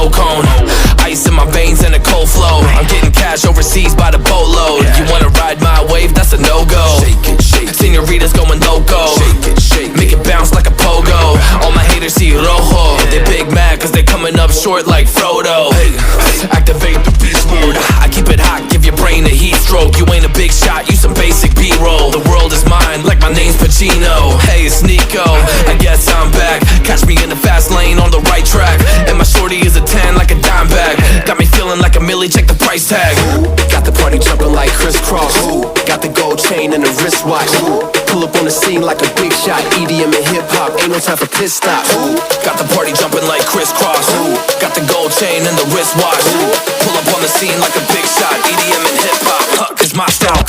snow cone. Ice in my veins and a cold flow. I'm getting cash overseas by the boatload. You wanna ride my wave? That's a no-go. Senoritas going loco. Make it bounce like a pogo. All my haters see rojo. They big mad cause they coming up short like Frodo. Activate the beast mode. I keep it hot, give your brain a heat stroke. You ain't a big shot, you some basic B-roll. The world is mine like my name's Pacino. Hey, it's Nico, I guess I'm back. Catch me in the fast lane on the right track. And my shorty is a 10 like a dime bag. Got me feeling like a milli, check the price tag. Got the party jumping like crisscross. Got the gold chain and the wristwatch. Pull up on the scene like a big shot. EDM and hip-hop, ain't no time for pit stops. Got the party jumping like crisscross. Got the gold chain and the wristwatch. Pull up on the scene like a big shot. EDM and hip-hop, it's my style.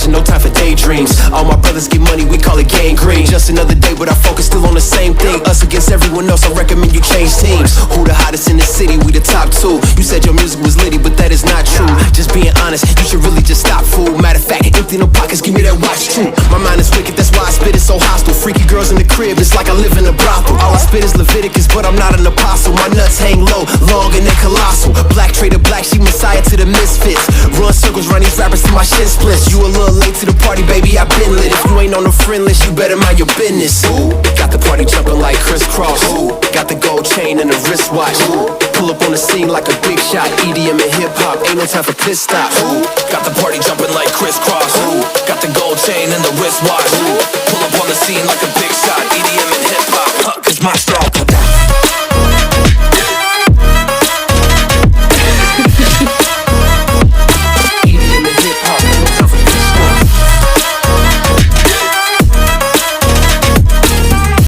No time for daydreams. All my brothers get money, we call it gangrene. Just another day, but our focus still on the same thing. Us against everyone else, I recommend you change teams. Who the hottest in the city? We the top two. You said your music was litty, but that is not true. Just being honest, you should really just stop, fool. Matter of fact, empty no pockets, give me that watch too. My mind is wicked, that's why I spit it so hostile. Freaky girls in the crib, it's like I live in a brothel. All I spit is Leviticus, but I'm not an apostle. My nuts hang low, long and they colossal. Black trader black, she messiah to the misfits. Run circles, run these rappers till my shit splits. You a little late to the party, baby, I been lit. If you ain't on the friend list, you better mind your business. Got the party jumping like crisscross. Got the gold chain and the wristwatch. Pull up on the scene like a big shot. EDM and hip-hop, ain't no time for pit stops. Got the party jumping like crisscross. Got the gold chain and the wristwatch. Pull up on the scene like a